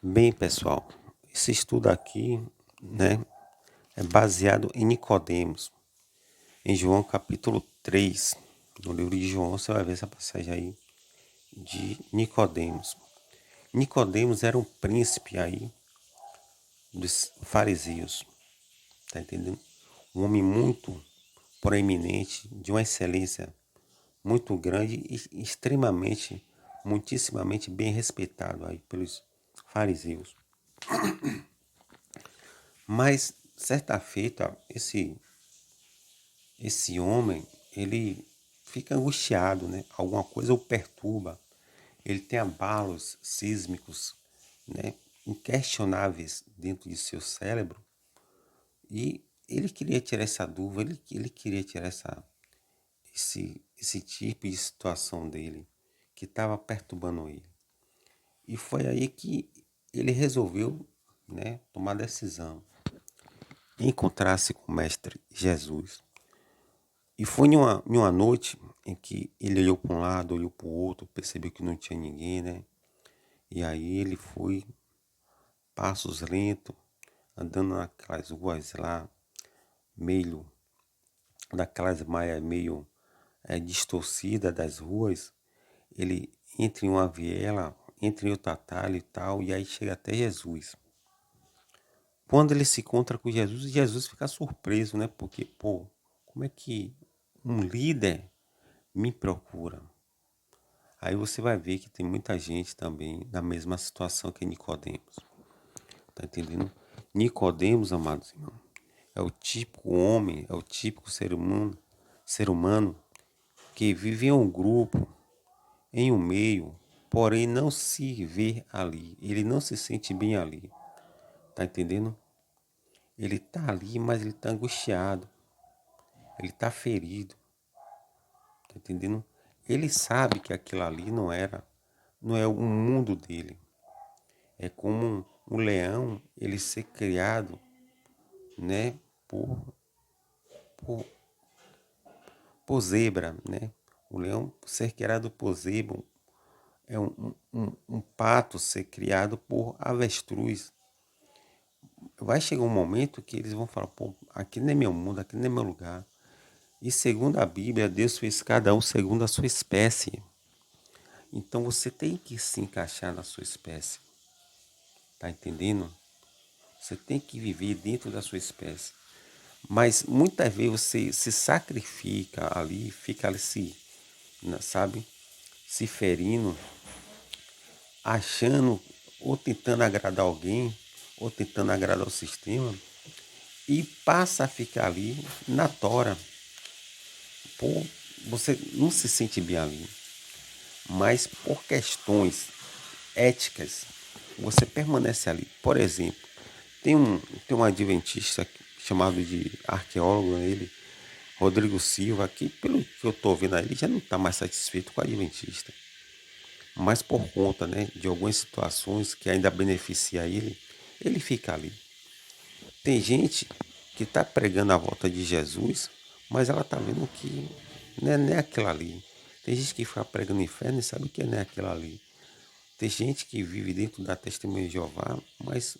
Bem, pessoal, esse estudo aqui, né, é baseado em Nicodemos, em João capítulo 3. No livro de João você vai ver essa passagem aí de Nicodemos. Nicodemos era um príncipe aí dos fariseus, tá entendendo? Um homem muito proeminente, de uma excelência muito grande e extremamente, muitíssimamente bem respeitado aí pelos fariseus. Mas certa feita, esse homem, ele fica angustiado, né? Alguma coisa o perturba. Ele tem abalos sísmicos, né? Inquestionáveis dentro de seu cérebro. E ele queria tirar essa dúvida, ele queria tirar esse tipo de situação dele que estava perturbando ele. E foi aí que ele resolveu, né, tomar a decisão. Encontrar-se com o Mestre Jesus. E foi em uma noite em que ele olhou para um lado, olhou para o outro, percebeu que não tinha ninguém, né? E aí ele foi, passos lentos, andando naquelas ruas lá, meio, daquelas malhas meio distorcida das ruas. Ele entra em uma viela, entra em outro atalho e tal, e aí chega até Jesus. Quando ele se encontra com Jesus, Jesus fica surpreso, né? Porque, pô, como é que um líder me procura? Aí você vai ver que tem muita gente também na mesma situação que Nicodemos. Tá entendendo? Nicodemos, amados irmãos, é o típico homem, é o típico ser humano que vive em um grupo, em um meio, porém não se vê ali. Ele não se sente bem ali. Tá entendendo? Ele tá ali, mas ele tá angustiado. Ele tá ferido. Tá entendendo? Ele sabe que aquilo ali não é o mundo dele. É como um leão, ele ser criado, né, por, por, por zebra, né? O leão ser criado por zebra é um pato ser criado por avestruz. Vai chegar um momento que eles vão falar, pô, aqui não é meu mundo, aqui não é meu lugar. E segundo a Bíblia, Deus fez cada um segundo a sua espécie. Então você tem que se encaixar na sua espécie. Tá entendendo? Você tem que viver dentro da sua espécie. Mas muitas vezes você se sacrifica ali, fica ali sabe, se ferindo, achando ou tentando agradar alguém, ou tentando agradar o sistema, e passa a ficar ali na tora. Pô, você não se sente bem ali, mas por questões éticas, você permanece ali. Por exemplo, tem um adventista chamado de arqueólogo, ele, Rodrigo Silva, que pelo que eu estou vendo aí, ele já não está mais satisfeito com o adventista. Mas por conta, né, de algumas situações que ainda beneficia ele fica ali. Tem gente que está pregando a volta de Jesus, mas ela está vendo que não é nem aquilo ali. Tem gente que fica pregando inferno e sabe que não é aquilo ali. Tem gente que vive dentro da testemunha de Jeová, mas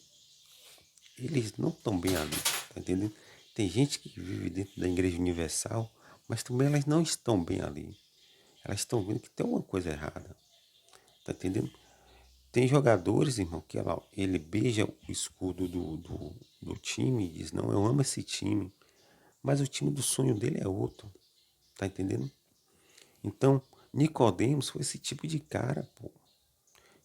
eles não estão bem ali, tá entendendo? Tem gente que vive dentro da Igreja Universal, mas também elas não estão bem ali. Elas estão vendo que tem alguma coisa errada, tá entendendo? Tem jogadores, irmão, que ele beija o escudo do time e diz, não, eu amo esse time, mas o time do sonho dele é outro, tá entendendo? Então, Nicodemos foi esse tipo de cara, pô.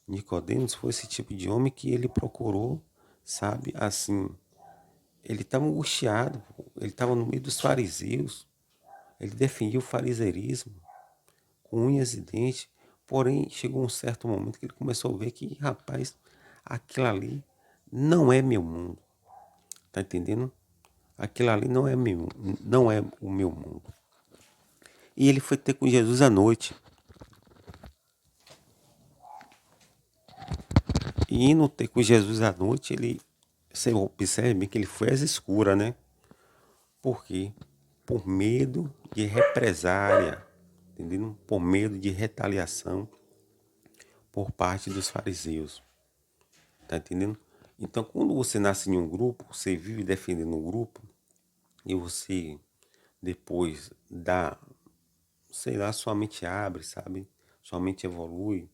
Nicodemos foi esse tipo de homem que ele procurou, sabe, assim, ele estava angustiado, pô. Ele estava no meio dos fariseus, ele defendia o fariseirismo com unhas e dentes, porém chegou um certo momento que ele começou a ver que, rapaz, aquilo ali não é meu mundo, tá entendendo? Aquilo ali não é o meu mundo. E ele foi ter com Jesus à noite. E indo ter com Jesus à noite, você observa bem que ele foi às escuras, né? Por quê? Por medo de represária, entendeu? Por medo de retaliação por parte dos fariseus. Tá entendendo? Então, quando você nasce em um grupo, você vive defendendo um grupo e você depois dá, sei lá, sua mente abre, sabe? Sua mente evolui,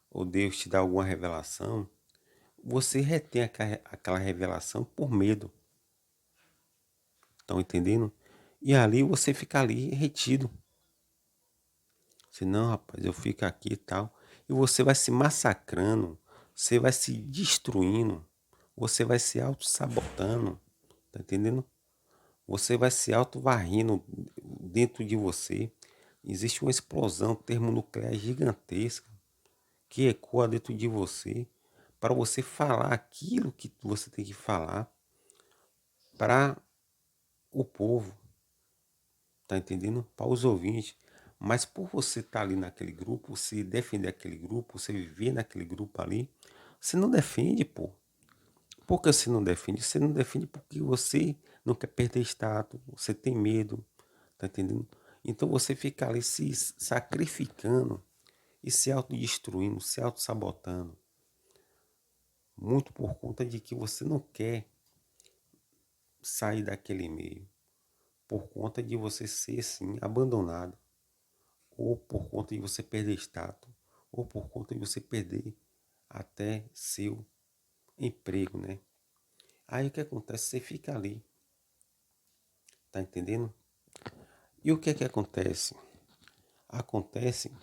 ou Deus te dá alguma revelação, você retém aquela revelação por medo. Estão entendendo? E ali você fica ali retido. Se não, rapaz, eu fico aqui e tal. E você vai se massacrando, você vai se destruindo, você vai se auto-sabotando. Tá entendendo? Você vai se auto-varrendo dentro de você. Existe uma explosão termonuclear gigantesca que ecoa dentro de você para você falar aquilo que você tem que falar para o povo, tá entendendo? Para os ouvintes. Mas por você estar ali naquele grupo, você defender aquele grupo, você viver naquele grupo ali, você não defende, pô. Por que você não defende? Você não defende porque você não quer perder status, você tem medo, tá entendendo? Então você fica ali se sacrificando e se autodestruindo, se auto-sabotando. Muito por conta de que você não quer sair daquele meio. Por conta de você ser, assim, abandonado. Ou por conta de você perder status. Ou por conta de você perder até seu emprego, né? Aí o que acontece? Você fica ali. Tá entendendo? E o que é que acontece? Acontece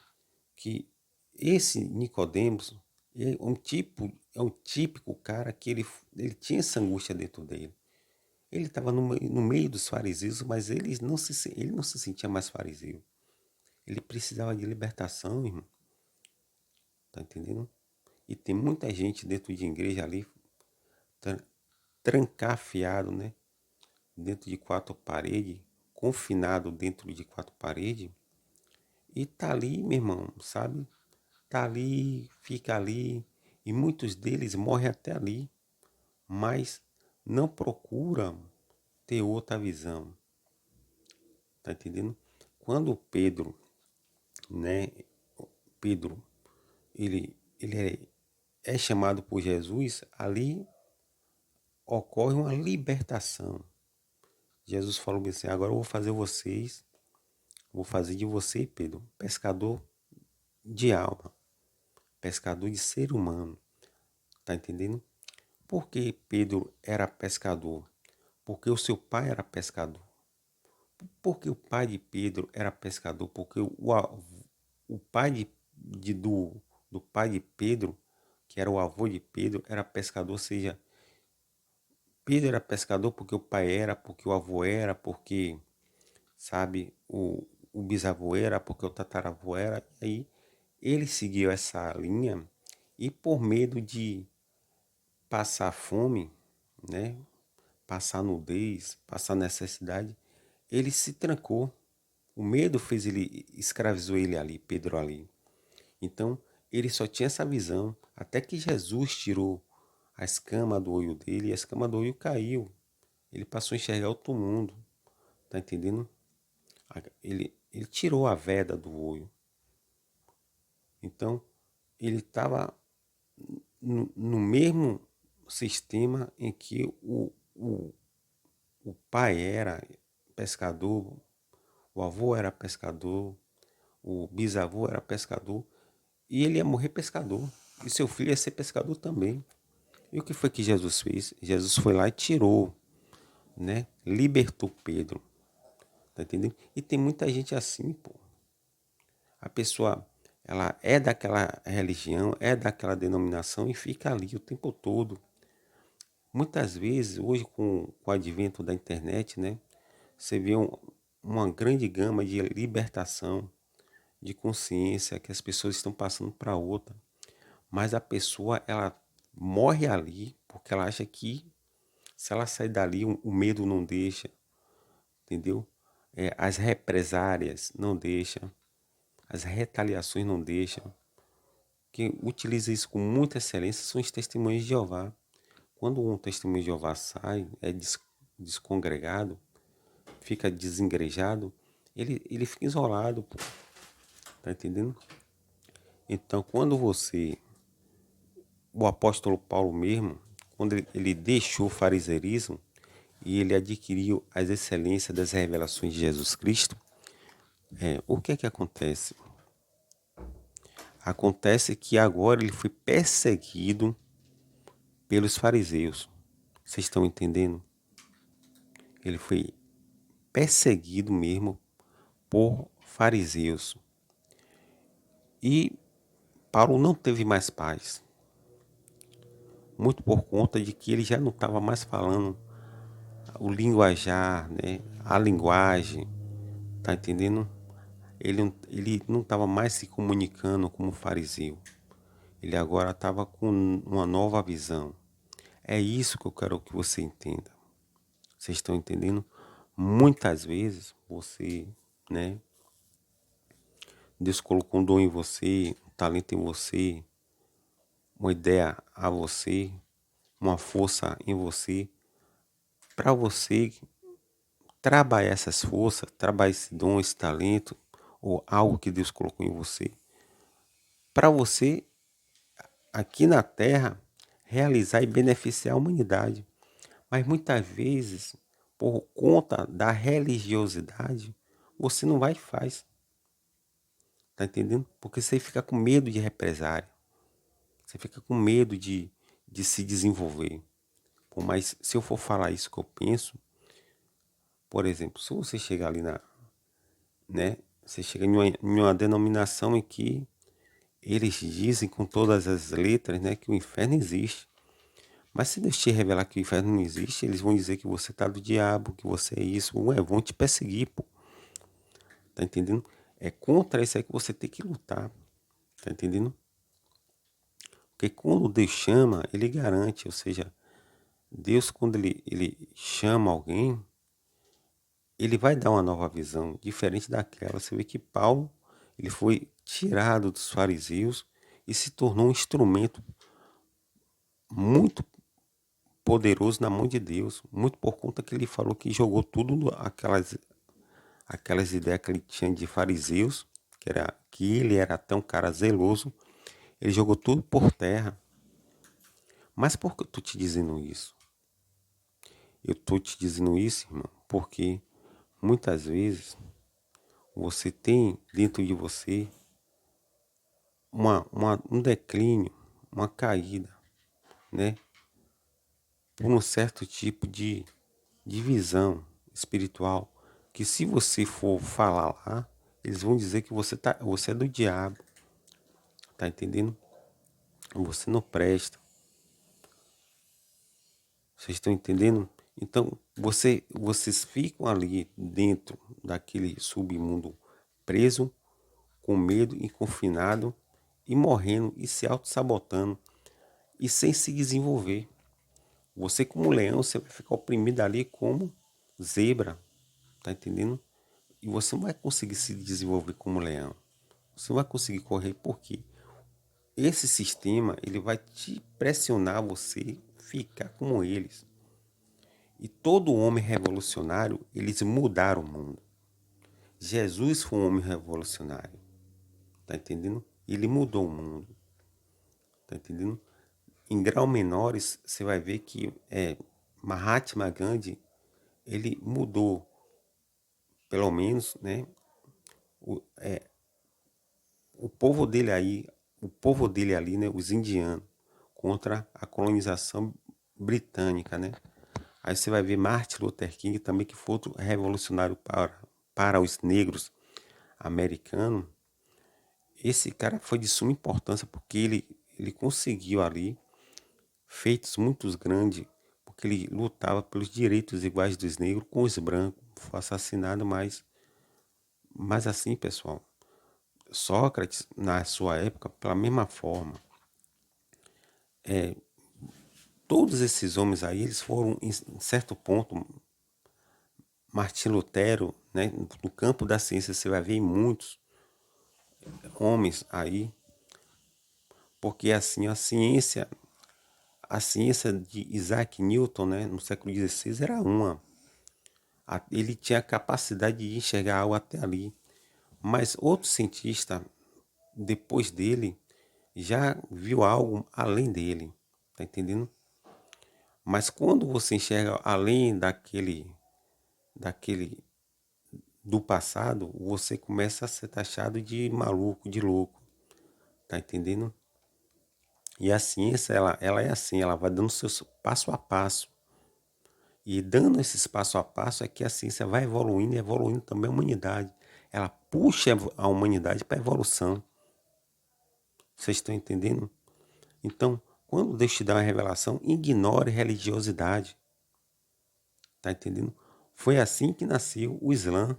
que esse Nicodemos é um típico cara que ele tinha essa angústia dentro dele. Ele estava no meio dos fariseus, mas ele não se sentia mais fariseu. Ele precisava de libertação, irmão. Tá entendendo? E tem muita gente dentro de igreja ali, trancafiado, né? Dentro de quatro paredes, confinado dentro de quatro paredes. E tá ali, meu irmão, sabe? Tá ali, fica ali. E muitos deles morrem até ali. Mas não procuram ter outra visão. Tá entendendo? Quando Pedro, né? Pedro, ele é chamado por Jesus, ali ocorre uma libertação. Jesus falou assim, agora eu vou fazer de você, Pedro, pescador de alma, pescador de ser humano. Tá entendendo? Por que Pedro era pescador? Porque o seu pai era pescador. Porque o pai de Pedro era pescador? Porque o pai do pai de Pedro, que era o avô de Pedro, era pescador, ou seja, Pedro era pescador porque o pai era, porque o avô era, porque, sabe, o bisavô era, porque o tataravô era. E aí ele seguiu essa linha e por medo de passar fome, né, passar nudez, passar necessidade, ele se trancou. O medo fez ele, escravizou ele ali, Pedro ali. Então, ele só tinha essa visão, até que Jesus tirou a escama do olho dele e a escama do olho caiu. Ele passou a enxergar outro mundo, tá entendendo? Ele tirou a veda do olho. Então, ele estava no mesmo sistema em que o pai era pescador, o avô era pescador, o bisavô era pescador, e ele ia morrer pescador. E seu filho ia ser pescador também. E o que foi que Jesus fez? Jesus foi lá e tirou, né? Libertou Pedro. Tá entendendo? E tem muita gente assim, pô. A pessoa, ela é daquela religião, é daquela denominação e fica ali o tempo todo. Muitas vezes, hoje com o advento da internet, né? Você vê uma grande gama de libertação, de consciência que as pessoas estão passando para outra. Mas a pessoa, ela morre ali porque ela acha que se ela sair dali, o medo não deixa, entendeu? As represárias não deixam, as retaliações não deixam. Quem utiliza isso com muita excelência são os testemunhos de Jeová. Quando um testemunho de Jeová sai, é descongregado, fica desengrejado, ele fica isolado, pô. Tá entendendo? Então, quando você o apóstolo Paulo mesmo, quando ele deixou o fariseísmo e ele adquiriu as excelências das revelações de Jesus Cristo, o que é que acontece? Acontece que agora ele foi perseguido pelos fariseus. Vocês estão entendendo? Ele foi perseguido mesmo por fariseus. E Paulo não teve mais paz. Muito por conta de que ele já não estava mais falando o linguajar, né? A linguagem, tá entendendo? Ele não estava mais se comunicando como fariseu. Ele agora estava com uma nova visão. É isso que eu quero que você entenda. Vocês estão entendendo? Muitas vezes você, né? Deus colocou um dom em você, um talento em você, uma ideia a você, uma força em você, para você trabalhar essas forças, trabalhar esse dom, esse talento, ou algo que Deus colocou em você, para você, aqui na Terra, realizar e beneficiar a humanidade. Mas muitas vezes, por conta da religiosidade, você não vai e faz. Tá entendendo? Porque você fica com medo de represária. Você fica com medo de se desenvolver. Mas se eu for falar isso que eu penso, por exemplo, se você chegar ali né? Você chega em uma denominação em que eles dizem com todas as letras, né, que o inferno existe. Mas se Deus te revelar que o inferno não existe, eles vão dizer que você tá do diabo, que você é isso, ué, vão te perseguir, pô. Tá entendendo? É contra isso aí que você tem que lutar. Tá entendendo? Porque quando Deus chama, ele garante, ou seja, Deus quando ele chama alguém, ele vai dar uma nova visão, diferente daquela. Você vê que Paulo, ele foi tirado dos fariseus e se tornou um instrumento muito poderoso na mão de Deus, muito por conta que ele falou que jogou tudo aquelas ideias que ele tinha de fariseus, que ele era tão cara zeloso, ele jogou tudo por terra. Mas por que eu tô te dizendo isso? Eu tô te dizendo isso, irmão, porque muitas vezes você tem dentro de você um declínio, uma caída, né? Por um certo tipo de visão espiritual, que se você for falar lá, eles vão dizer que você é do diabo, tá entendendo? Você não presta. Vocês estão entendendo? Então, vocês ficam ali dentro daquele submundo preso, com medo e confinado e morrendo e se auto-sabotando e sem se desenvolver. Você como leão, você vai ficar oprimido ali como zebra, tá entendendo? E você não vai conseguir se desenvolver como leão. Você não vai conseguir correr porque esse sistema ele vai te pressionar você ficar como eles. E todo homem revolucionário, eles mudaram o mundo. Jesus foi um homem revolucionário, tá entendendo? Ele mudou o mundo, tá entendendo? Em grau menores, você vai ver que Mahatma Gandhi, ele mudou, pelo menos, né, o povo dele aí, o povo dele ali, né, os indianos, contra a colonização britânica, né? Aí você vai ver Martin Luther King também, que foi outro revolucionário para os negros americanos. Esse cara foi de suma importância porque ele conseguiu ali feitos muito grandes, porque ele lutava pelos direitos iguais dos negros com os brancos. Foi assassinado, mas assim, pessoal, Sócrates, na sua época, pela mesma forma, todos esses homens aí, eles foram, em certo ponto, Martim Lutero, né, no campo da ciência, você vai ver muitos homens aí, porque assim, a ciência de Isaac Newton, né, no século XVI, era uma. Ele tinha a capacidade de enxergar algo até ali. Mas outro cientista, depois dele, já viu algo além dele, tá entendendo? Mas quando você enxerga além daquele do passado, você começa a ser taxado de maluco, de louco, tá entendendo? E a ciência, ela é assim, ela vai dando seus passo a passo. E dando esses passo a passo é que a ciência vai evoluindo e evoluindo também a humanidade. Ela puxa a humanidade para a evolução. Vocês estão entendendo? Então, quando Deus te dá uma revelação, ignore religiosidade. Tá entendendo? Foi assim que nasceu o Islã.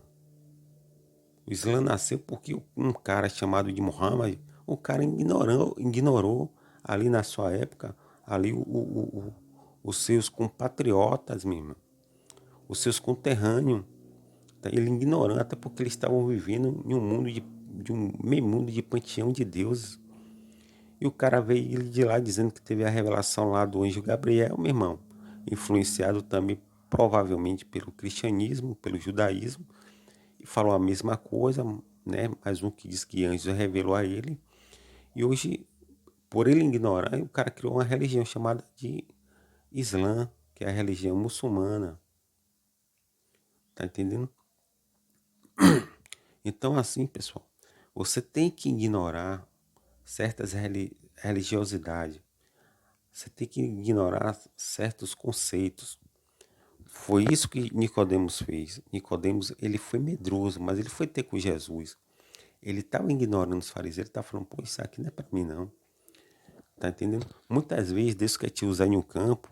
O Islã nasceu porque um cara chamado de Muhammad, o cara ignorou ali na sua época, ali os seus compatriotas, meu irmão, os seus conterrâneos. Tá? Ele ignorando, até porque eles estavam vivendo em um mundo de um meio mundo de panteão de deuses. E o cara veio ele de lá dizendo que teve a revelação lá do anjo Gabriel, meu irmão, influenciado também provavelmente pelo cristianismo, pelo judaísmo, e falou a mesma coisa, né? Mais um que diz que anjo revelou a ele. E hoje, por ele ignorar, o cara criou uma religião chamada de Islã, que é a religião muçulmana. Tá entendendo? Então, assim, pessoal, você tem que ignorar certas religiosidades. Você tem que ignorar certos conceitos. Foi isso que Nicodemos fez. Nicodemos, ele foi medroso, mas ele foi ter com Jesus. Ele estava ignorando os fariseus, ele estava falando, pô, isso aqui não é para mim não. Tá entendendo? Muitas vezes Deus quer te usar em um campo,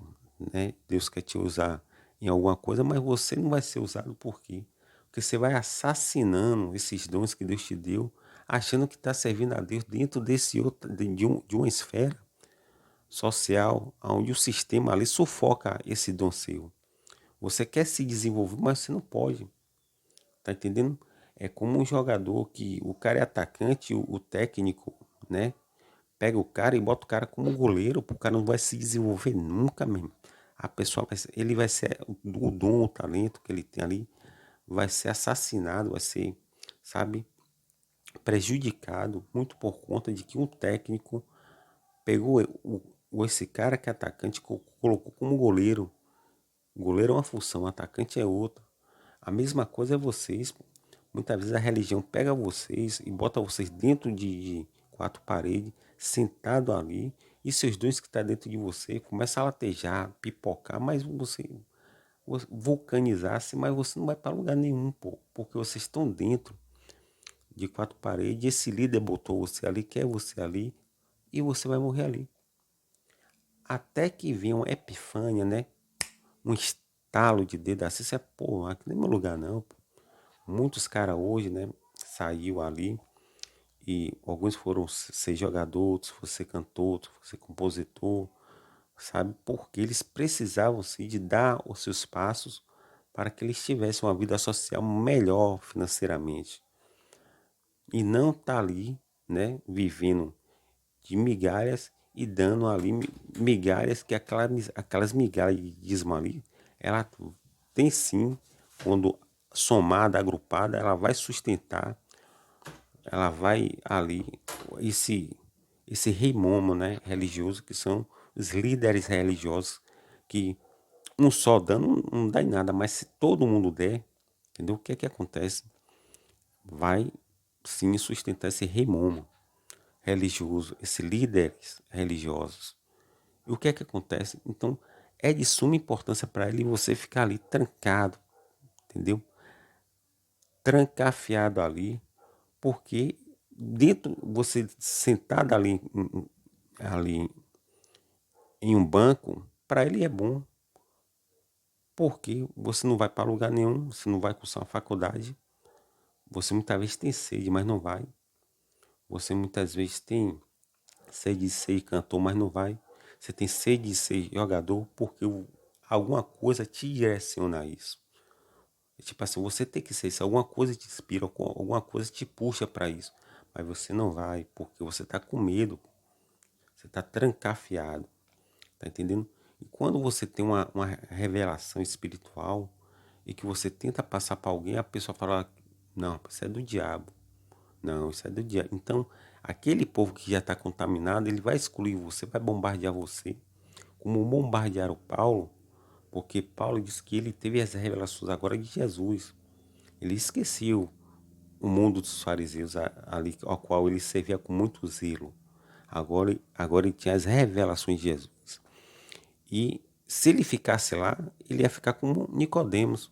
né? Deus quer te usar em alguma coisa, mas você não vai ser usado por quê? Porque você vai assassinando esses dons que Deus te deu, achando que está servindo a Deus dentro desse outro, de uma esfera social, onde o sistema ali sufoca esse dom seu. Você quer se desenvolver, mas você não pode. Tá entendendo? É como um jogador que o cara é atacante, o técnico, né? Pega o cara e bota o cara como goleiro, o cara não vai se desenvolver nunca mesmo. A pessoa vai ser, ele vai ser o dom, o talento que ele tem ali, vai ser assassinado, vai ser, sabe, prejudicado muito por conta de que um técnico pegou esse cara que é atacante, colocou como goleiro. O goleiro é uma função, o atacante é outra. A mesma coisa é vocês, pô. Muitas vezes a religião pega vocês e bota vocês dentro de quatro paredes, sentado ali, e seus dons que estão dentro de você começam a latejar, pipocar, mas você vulcanizar-se, mas você não vai para lugar nenhum, pô, porque vocês estão dentro de quatro paredes, e esse líder botou você ali, quer você ali, e você vai morrer ali. Até que venha uma epifânia, né? Um estalo de dedo assim, você, pô, aqui não é meu lugar não, pô. Muitos caras hoje, né, saiu ali e alguns foram ser jogador, outros foram ser cantor, outros foram ser compositor, sabe? Porque eles precisavam sim de dar os seus passos para que eles tivessem uma vida social melhor financeiramente. E não tá ali, né, vivendo de migalhas e dando ali migalhas que aquelas migalhas de dízimo ali, ela tem sim, quando somada, agrupada, ela vai sustentar, ela vai ali, esse rei momo, né, religioso, que são os líderes religiosos, que um só dando não dá em nada, mas se todo mundo der, entendeu? O que é que acontece? Vai sim sustentar esse rei momo religioso, esses líderes religiosos. E o que é que acontece? Então, é de suma importância para ele você ficar ali trancado, entendeu? Trancafiado ali, porque dentro, você sentado ali em um banco, para ele é bom, porque você não vai para lugar nenhum, você não vai cursar uma faculdade, você muitas vezes tem sede, mas não vai. Você muitas vezes tem sede de ser cantor, mas não vai. Você tem sede de ser jogador, porque alguma coisa te direciona a isso. Tipo assim, você tem que ser isso, alguma coisa te inspira, alguma coisa te puxa para isso. Mas você não vai, porque você tá com medo, você tá trancafiado, tá entendendo? E quando você tem uma revelação espiritual e que você tenta passar para alguém, a pessoa fala, não, isso é do diabo. Não, isso é do diabo. Então, Aquele povo que já está contaminado, ele vai excluir você, vai bombardear você, como bombardearam Paulo, porque Paulo disse que ele teve as revelações agora de Jesus. Ele esqueceu o mundo dos fariseus ali, ao qual ele servia com muito zelo. Agora ele tinha as revelações de Jesus. E se ele ficasse lá, ele ia ficar como Nicodemos,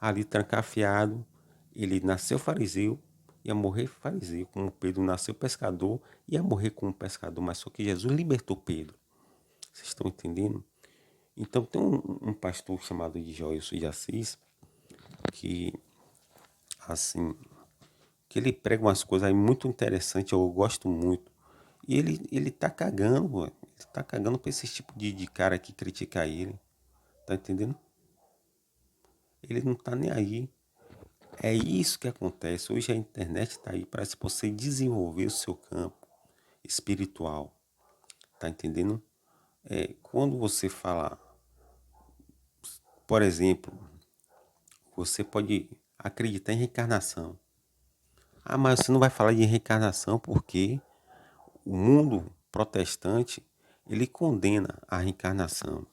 ali trancafiado. Ele nasceu fariseu, ia morrer fariseu, como Pedro nasceu pescador, ia morrer como pescador, mas só que Jesus libertou Pedro. Vocês estão entendendo? Então tem um pastor chamado de Joilson de Assis, que assim, que ele prega umas coisas aí muito interessantes, eu gosto muito. E ele tá cagando, mano. Ele tá cagando pra esse tipo de cara que critica ele. Tá entendendo? Ele não tá nem aí. É isso que acontece. Hoje a internet tá aí para você desenvolver o seu campo espiritual. Tá entendendo? Quando você fala, por exemplo, você pode acreditar em reencarnação. Ah, mas você não vai falar de reencarnação porque o mundo protestante, ele condena a reencarnação.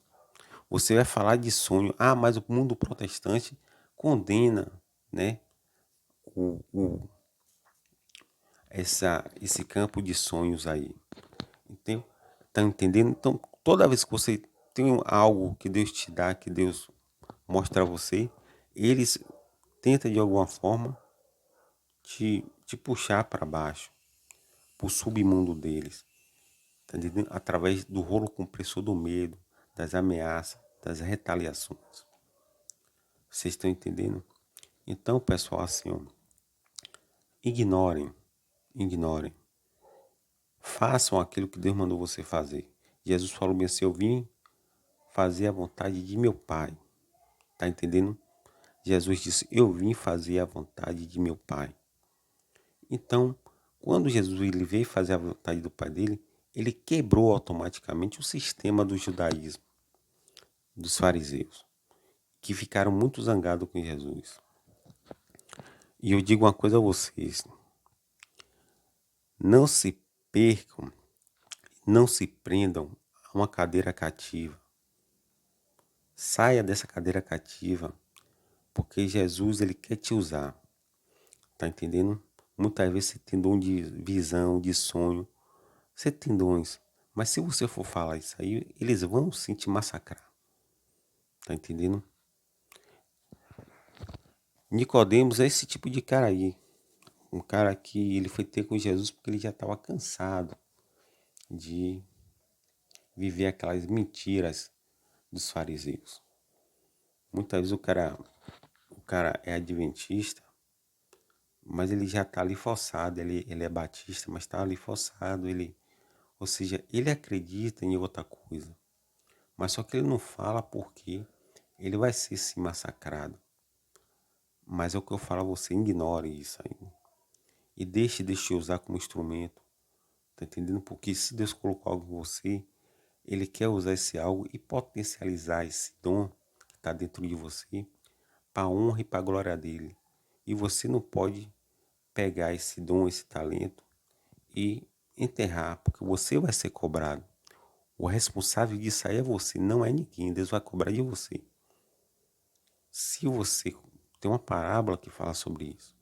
Você vai falar de sonho. Ah, mas o mundo protestante condena, né, o, esse campo de sonhos aí. Entendeu? Tá entendendo? Então, toda vez que você tem algo que Deus te dá, que Deus mostra a você, eles tentam de alguma forma te puxar para baixo, para o submundo deles. Tá entendendo? Através do rolo compressor do medo, das ameaças, das retaliações. Vocês estão entendendo? Então, pessoal, assim, ó, ignorem, ignorem. Façam aquilo que Deus mandou você fazer. Jesus falou bem assim, eu vim fazer a vontade de meu Pai. Tá entendendo? Jesus disse, eu vim fazer a vontade de meu Pai. Então, quando Jesus ele veio fazer a vontade do Pai dele, ele quebrou automaticamente o sistema do judaísmo, dos fariseus, que ficaram muito zangados com Jesus. E eu digo uma coisa a vocês, não se percam, não se prendam a uma cadeira cativa. Saia dessa cadeira cativa, porque Jesus ele quer te usar. Tá entendendo? Muitas vezes você tem dom de visão, de sonho. Você tem dons. Mas se você for falar isso aí, eles vão sim te massacrar. Tá entendendo? Nicodemos é esse tipo de cara aí. Um cara que ele foi ter com Jesus porque ele já estava cansado de viver aquelas mentiras dos fariseus. Muitas vezes o cara é adventista, mas ele já está ali forçado. Ele é batista, mas está ali forçado. Ou seja, ele acredita em outra coisa. Mas só que ele não fala porque ele vai ser sim massacrado. Mas é o que eu falo a você, ignore isso aí. E deixe te usar como instrumento. Tá entendendo? Porque se Deus colocou algo em você, Ele quer usar esse algo e potencializar esse dom que está dentro de você para a honra e para a glória dele. E você não pode pegar esse dom, esse talento e enterrar, porque você vai ser cobrado. O responsável disso aí é você, não é ninguém. Deus vai cobrar de você. Se você tem uma parábola que fala sobre isso,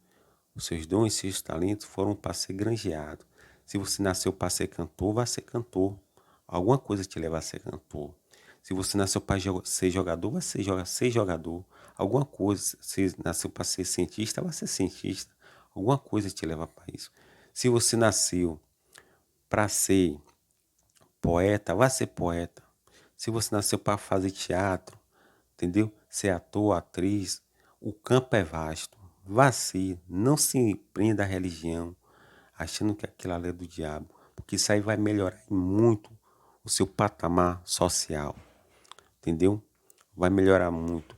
os seus dons e seus talentos foram para ser granjeados. Se você nasceu para ser cantor, vai ser cantor. Alguma coisa te leva a ser cantor. Se você nasceu para ser jogador, vai ser jogador. Alguma coisa, se nasceu para ser cientista, vai ser cientista. Alguma coisa te leva para isso. Se você nasceu para ser poeta, vai ser poeta. Se você nasceu para fazer teatro, entendeu? Ser ator, atriz, o campo é vasto. Vacile, não se prenda à religião, achando que aquilo ali é do diabo, porque isso aí vai melhorar muito o seu patamar social, entendeu? Vai melhorar muito.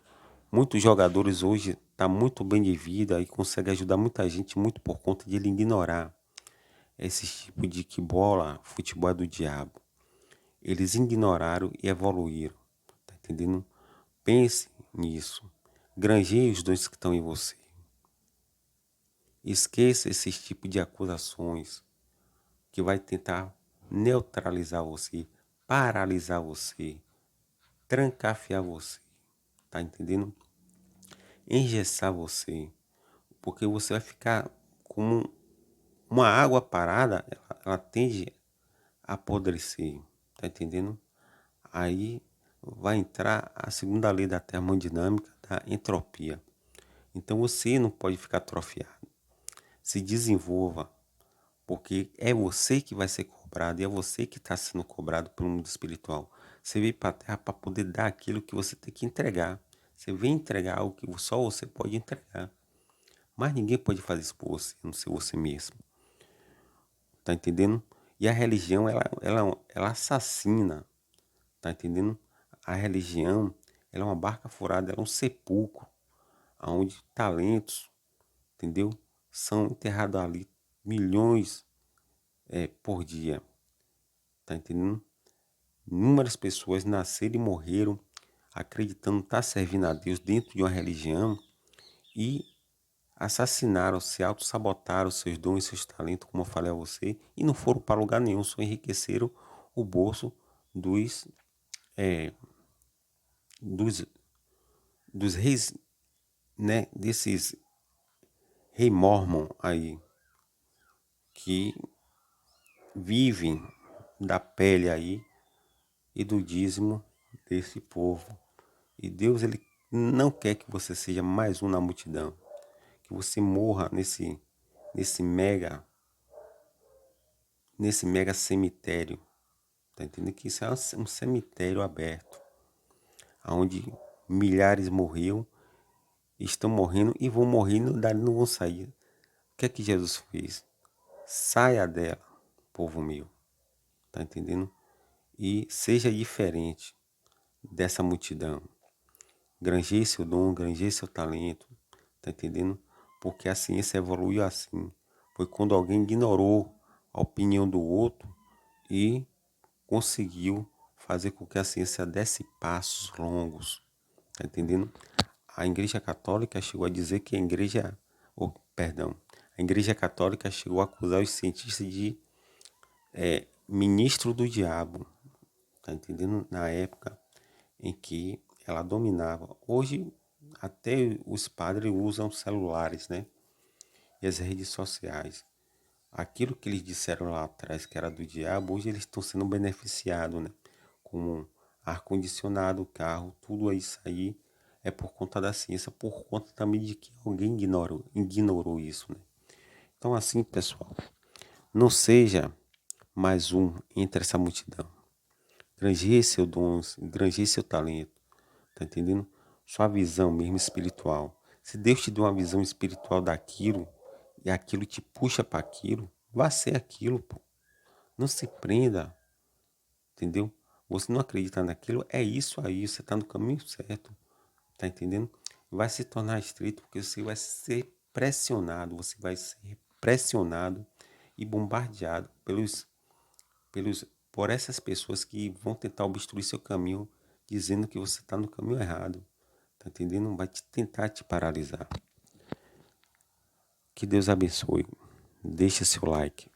Muitos jogadores hoje estão muito bem de vida e conseguem ajudar muita gente muito por conta de ele ignorar esse tipo de que bola, futebol é do diabo. Eles ignoraram e evoluíram, tá entendendo? Pense nisso. Granjeie os dons que estão em você. Esqueça esse tipo de acusações. que vai tentar neutralizar você, paralisar você, trancafiar você, tá entendendo? Engessar você, porque você vai ficar como uma água parada, ela tende a apodrecer, tá entendendo? Aí vai entrar a segunda lei da termodinâmica, da entropia. Então você não pode ficar atrofiado. Se desenvolva, porque é você que vai ser cobrado e é você que está sendo cobrado pelo mundo espiritual. Você veio para a Terra para poder dar aquilo que você tem que entregar. Você vem entregar algo que só você pode entregar. Mas ninguém pode fazer isso por você, a não ser você mesmo. Tá entendendo? E a religião, ela assassina. Tá entendendo? A religião, ela é uma barca furada, ela é um sepulcro, onde talentos, entendeu? São enterrados ali milhões por dia. Tá entendendo? Inúmeras pessoas nasceram e morreram acreditando estar servindo a Deus dentro de uma religião e assassinaram, se auto-sabotaram seus dons e seus talentos, como eu falei a você, e não foram para lugar nenhum, só enriqueceram o bolso dos, é, dos, dos reis, né, desses rei mormon aí, que vivem da pele aí e do dízimo desse povo. E Deus, ele não quer que você seja mais um na multidão, que você morra nesse mega cemitério. Tá entendendo? Que isso é um cemitério aberto, onde milhares morreram, estão morrendo e vão morrendo, dali não vão sair. O que é que Jesus fez? Saia dela, povo meu. Tá entendendo? E seja diferente dessa multidão. Granjeie seu dom, granjeie seu talento. Tá entendendo? Porque a ciência evoluiu assim. Foi quando alguém ignorou a opinião do outro e conseguiu fazer com que a ciência desse passos longos. Tá entendendo? A Igreja Católica chegou a dizer que a Igreja Católica chegou a acusar os cientistas de ministro do diabo. Tá entendendo? Na época em que ela dominava. Hoje até os padres usam celulares, né? E as redes sociais. Aquilo que eles disseram lá atrás que era do diabo, hoje eles estão sendo beneficiados, né? Como ar-condicionado, carro, tudo isso aí é por conta da ciência, por conta também de que alguém ignorou isso, né? Então assim, pessoal, não seja mais um entre essa multidão. Granjeie seu dom, granjeie seu talento, tá entendendo? Sua visão mesmo espiritual. Se Deus te deu uma visão espiritual daquilo e aquilo te puxa para aquilo, vá ser aquilo, pô. Não se prenda, entendeu? Você não acredita naquilo, é isso aí, você está no caminho certo, tá entendendo? Vai se tornar estreito porque você vai ser pressionado, e bombardeado por essas pessoas que vão tentar obstruir seu caminho, dizendo que você está no caminho errado, tá entendendo? Vai tentar te paralisar. Que Deus abençoe. Deixa seu like.